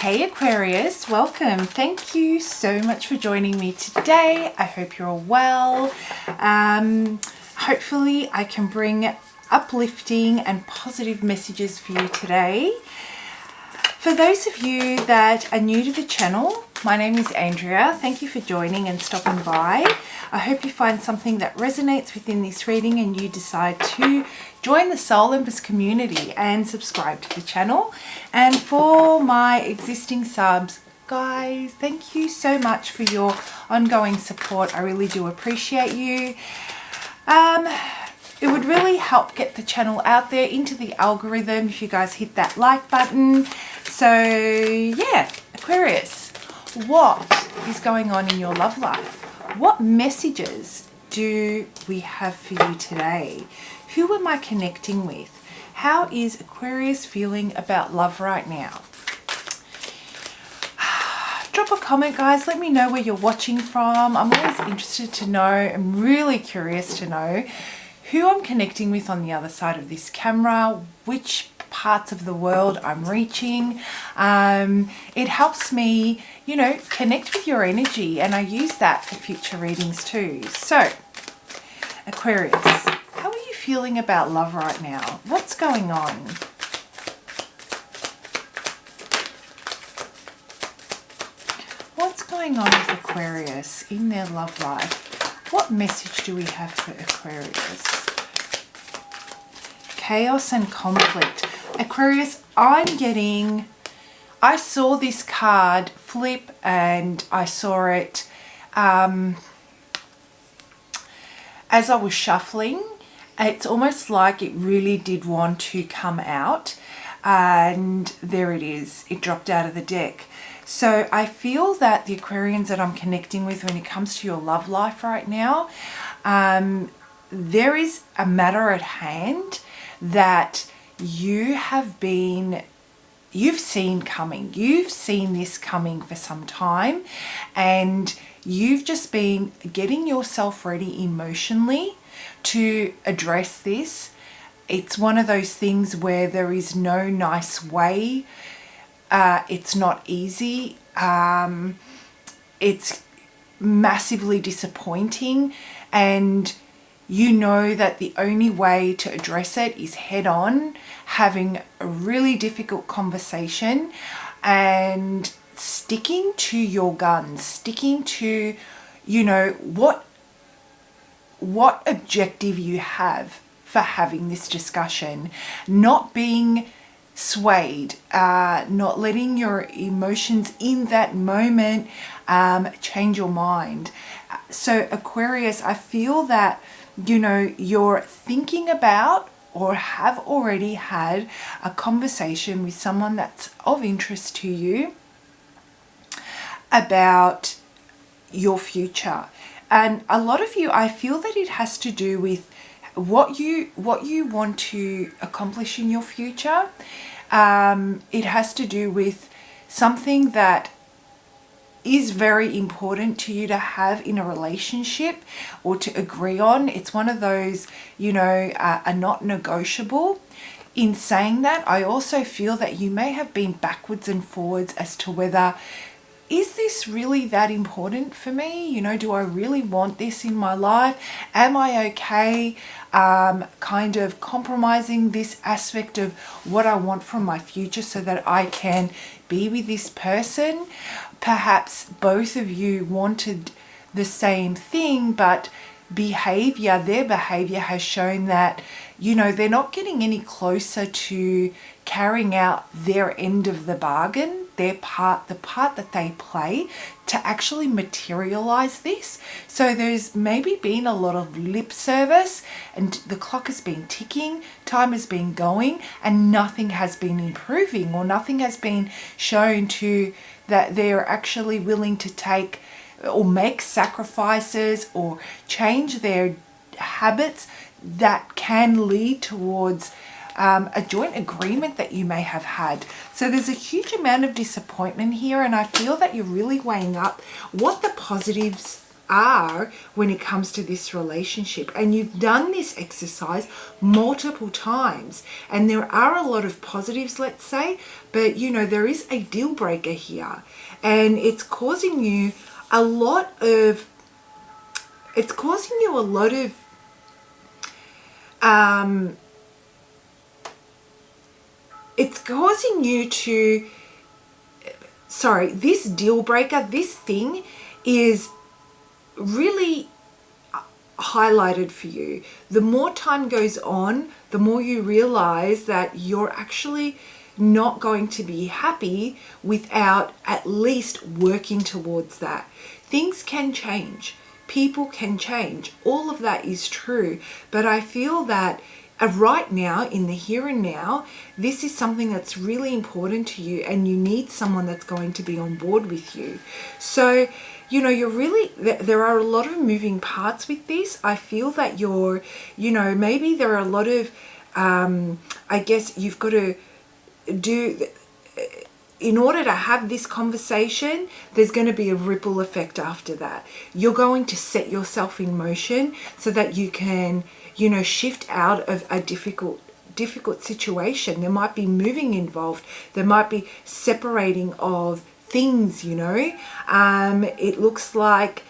Hey Aquarius, welcome. Thank you so much for joining me today. I hope you're all well. Hopefully I can bring uplifting and positive messages for you today. For those of you that are new to the channel, my name is Andrea. Thank you for joining and stopping by. I hope you find something that resonates within this reading and you decide to join the Soul Embers community and subscribe to the channel. And for my existing subs, guys, thank you so much for your ongoing support. I really do appreciate you. It would really help get the channel out there into the algorithm if you guys hit that like button. So yeah, Aquarius, what is going on in your love life? What messages do we have for you today? Who am I connecting with? How is Aquarius feeling about love right now? Drop a comment, guys. Let me know where you're watching from. I'm always interested to know. I'm really curious to know who I'm connecting with on the other side of this camera, which parts of the world I'm reaching. It helps me, connect with your energy, and I use that for future readings too. So, Aquarius, how are you feeling about love right now? What's going on? What's going on with Aquarius in their love life? What message do we have for Aquarius? Chaos and conflict. Aquarius, I saw this card flip and I saw it as I was shuffling. It's almost like it really did want to come out, and there it is. It dropped out of the deck. So I feel that the Aquarians that I'm connecting with when it comes to your love life right now, there is a matter at hand that you've seen coming. You've seen this coming for some time, and you've just been getting yourself ready emotionally to address this. It's one of those things where there is no nice way. It's not easy. It's massively disappointing, and you know that the only way to address it is head on, having a really difficult conversation and sticking to your guns, sticking to, what objective you have for having this discussion, not being swayed, not letting your emotions in that moment change your mind. So Aquarius, I feel that you're thinking about or have already had a conversation with someone that's of interest to you about your future. And a lot of you, I feel that it has to do with what you want to accomplish in your future. It has to do with something that is very important to you to have in a relationship or to agree on. It's one of those, are not negotiable. In saying that, I also feel that you may have been backwards and forwards as to whether, is this really that important for me? Do I really want this in my life? Am I okay kind of compromising this aspect of what I want from my future so that I can be with this person? Perhaps both of you wanted the same thing, but their behavior has shown that, they're not getting any closer to carrying out their end of the bargain, the part that they play to actually materialize this. So there's maybe been a lot of lip service, and the clock has been ticking, time has been going, and nothing has been improving, or nothing has been shown to that they're actually willing to take or make sacrifices or change their habits that can lead towards a joint agreement that you may have had. So there's a huge amount of disappointment here, and I feel that you're really weighing up what the positives are when it comes to this relationship. And you've done this exercise multiple times, and there are a lot of positives, let's say, but you know, there is a deal breaker here, and it's causing you a lot of it's causing you to, sorry, this deal breaker, this thing is really highlighted for you. The more time goes on, the more you realize that you're actually not going to be happy without at least working towards that. Things can change. People can change. All of that is true. But I feel that right now, in the here and now, this is something that's really important to you, and you need someone that's going to be on board with you. So, you know, there are a lot of moving parts with this. I feel that maybe there are a lot of, I guess you've got to do, in order to have this conversation, there's going to be a ripple effect after that. You're going to set yourself in motion so that you can, shift out of a difficult situation. There might be moving involved. There might be separating of things, It looks like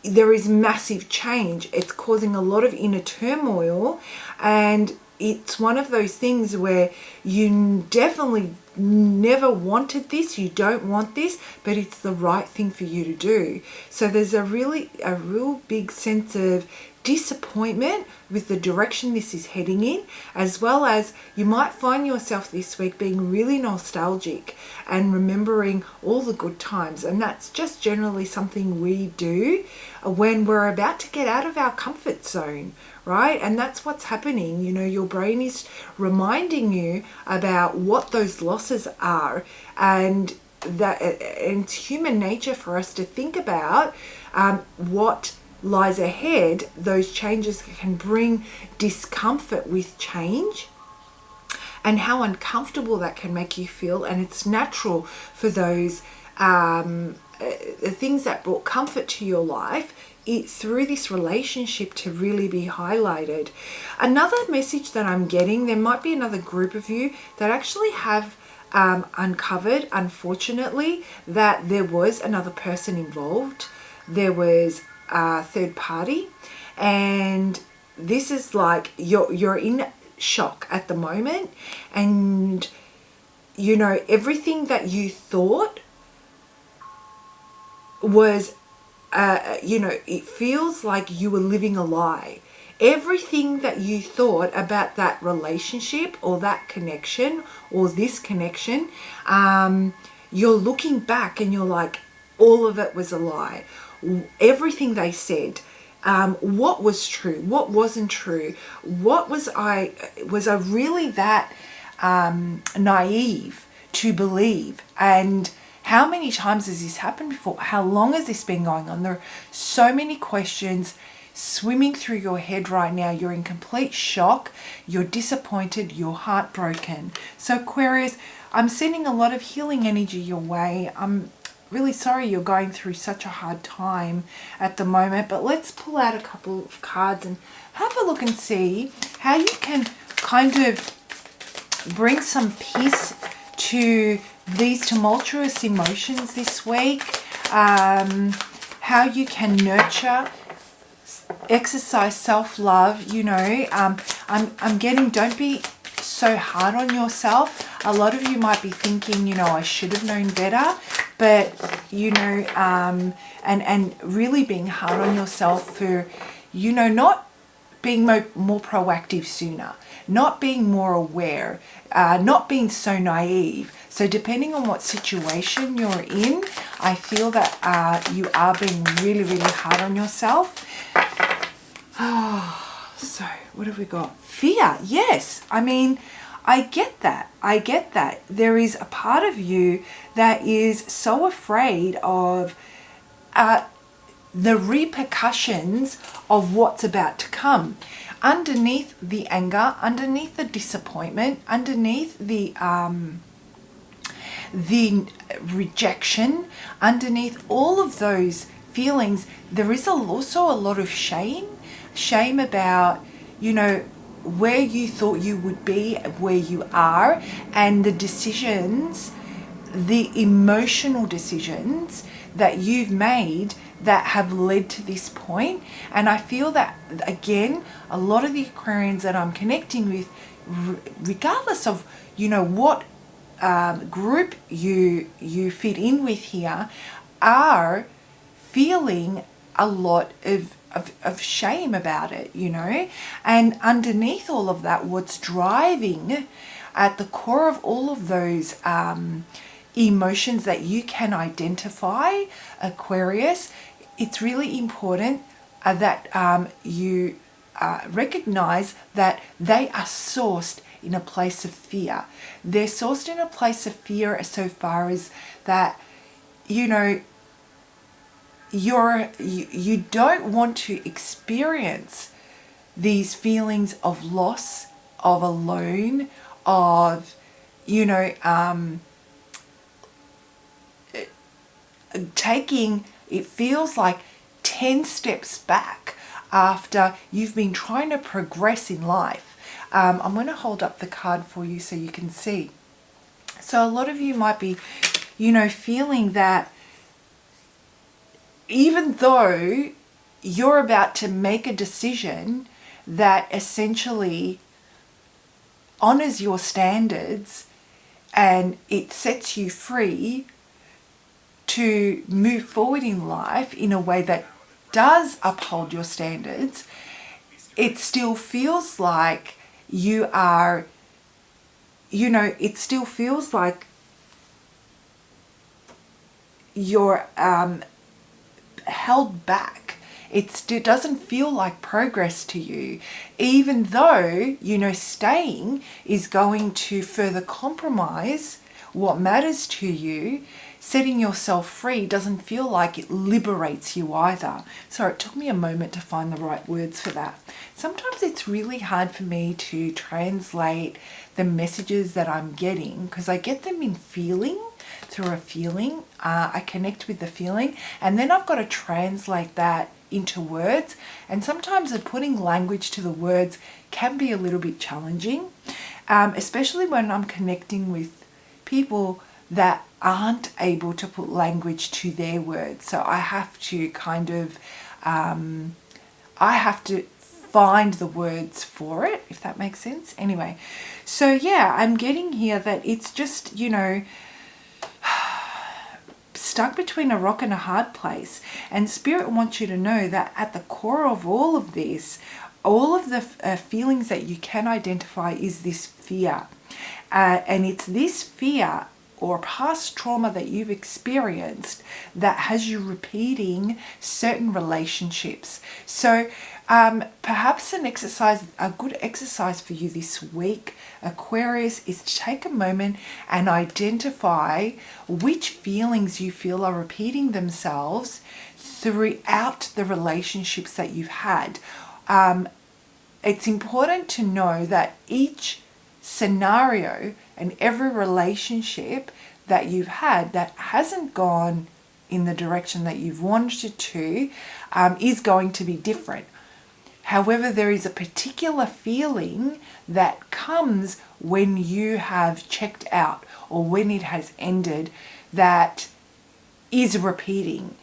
there is massive change. It's causing a lot of inner turmoil, and it's one of those things where you definitely never wanted this, you don't want this, but it's the right thing for you to do. So there's a real big sense of disappointment with the direction this is heading in, as well as you might find yourself this week being really nostalgic and remembering all the good times. And that's just generally something we do when we're about to get out of our comfort zone, right? And that's what's happening. Your brain is reminding you about what those losses are, and it's human nature for us to think about what lies ahead. Those changes can bring discomfort with change, and how uncomfortable that can make you feel. And it's natural for those things that brought comfort to your life through this relationship to really be highlighted. Another message that I'm getting, there might be another group of you that actually have uncovered, unfortunately, that there was another person involved. There was a third party, and this is like you're in shock at the moment, and everything that you thought was it feels like you were living a lie. Everything that you thought about that relationship or that connection or this connection, you're looking back and you're like, all of it was a lie. Everything they said, what was true, what wasn't true, was I really that naive to believe? And how many times has this happened before? How long has this been going on? There are so many questions swimming through your head right now. You're in complete shock, you're disappointed, you're heartbroken. So Aquarius, I'm sending a lot of healing energy your way. I'm really sorry you're going through such a hard time at the moment, but let's pull out a couple of cards and have a look and see how you can kind of bring some peace to these tumultuous emotions this week, how you can nurture, exercise self-love. I'm getting, don't be so hard on yourself. A lot of you might be thinking, I should have known better, but and really being hard on yourself for not being more proactive sooner, not being more aware, not being so naive. So depending on what situation you're in, I feel that you are being really, really hard on yourself. So what have we got? Fear. Yes. I mean, I get that. There is a part of you that is so afraid of the repercussions of what's about to come. Underneath the anger, underneath the disappointment, underneath the rejection, underneath all of those feelings, there is also a lot of shame about, you know, where you thought you would be, where you are, and the decisions, the emotional decisions that you've made that have led to this point. And I feel that, again, a lot of the Aquarians that I'm connecting with, regardless of, you know, what group you fit in with here, are feeling a lot of shame about it, you know. And underneath all of that, what's driving at the core of all of those emotions that you can identify, Aquarius, it's really important that you recognize that they are sourced in a place of fear. They're sourced in a place of fear so far as that, you know, you don't want to experience these feelings of loss, of alone, of, you know, taking, it feels like 10 steps back after you've been trying to progress in life. I'm going to hold up the card for you so you can see. So a lot of you might be, you know, feeling that even though you're about to make a decision that essentially honors your standards and it sets you free to move forward in life in a way that does uphold your standards, it still feels like you are, you know, it still feels like you're held back. It doesn't feel like progress to you, even though, you know, staying is going to further compromise what matters to you. Setting yourself free doesn't feel like it liberates you either. So it took me a moment to find the right words for that. Sometimes it's really hard for me to translate the messages that I'm getting because I get them in feeling, through a feeling. I connect with the feeling, and then I've got to translate that into words. And sometimes putting language to the words can be a little bit challenging, especially when I'm connecting with people that aren't able to put language to their words. So I have to kind of, I have to find the words for it, if that makes sense. Anyway, so yeah, I'm getting here that it's just, you know, stuck between a rock and a hard place. And Spirit wants you to know that at the core of all of this, all of the feelings that you can identify is this fear. And it's this fear or past trauma that you've experienced that has you repeating certain relationships. So perhaps a good exercise for you this week, Aquarius, is to take a moment and identify which feelings you feel are repeating themselves throughout the relationships that you've had. It's important to know that each scenario and every relationship that you've had that hasn't gone in the direction that you've wanted it to is going to be different. However, there is a particular feeling that comes when you have checked out or when it has ended that is repeating.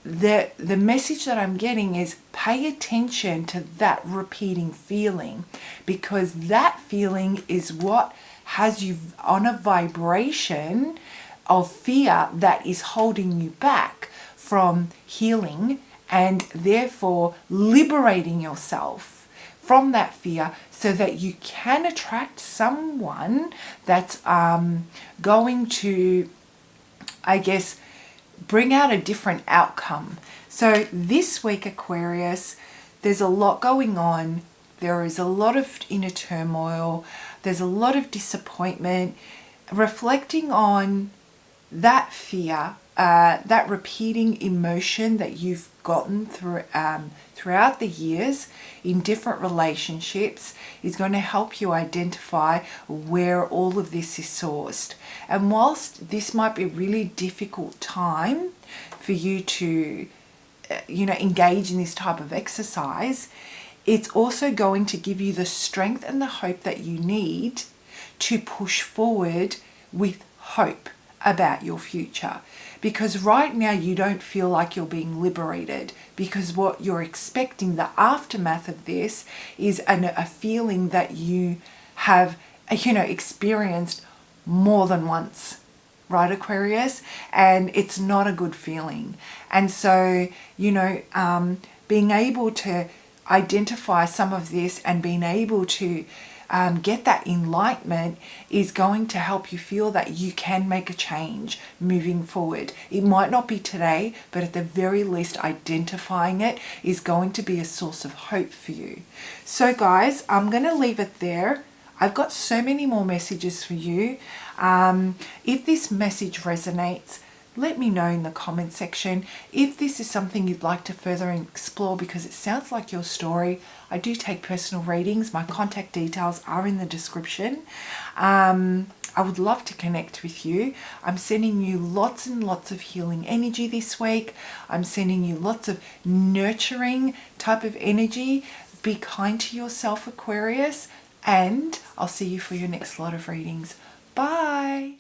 The message that I'm getting is pay attention to that repeating feeling, because that feeling is what has you on a vibration of fear that is holding you back from healing and therefore liberating yourself from that fear so that you can attract someone that's going to, I guess, bring out a different outcome. So this week, Aquarius, there's a lot going on. There is a lot of inner turmoil. There's a lot of disappointment. Reflecting on that fear, that repeating emotion that you've gotten throughout the years in different relationships is going to help you identify where all of this is sourced. And whilst this might be a really difficult time for you to, engage in this type of exercise, it's also going to give you the strength and the hope that you need to push forward with hope about your future. Because right now you don't feel like you're being liberated, because what you're expecting, the aftermath of this, is a feeling that you have, experienced more than once. Right, Aquarius? And it's not a good feeling. And so, being able to identify some of this and being able to get that enlightenment is going to help you feel that you can make a change moving forward. It might not be today, but at the very least identifying it is going to be a source of hope for you. So guys, I'm going to leave it there. I've got so many more messages for you. If this message resonates, let me know in the comment section. If this is something you'd like to further explore, because it sounds like your story, I do take personal readings. My contact details are in the description. I would love to connect with you. I'm sending you lots and lots of healing energy this week. I'm sending you lots of nurturing type of energy. Be kind to yourself, Aquarius. And I'll see you for your next lot of readings. Bye.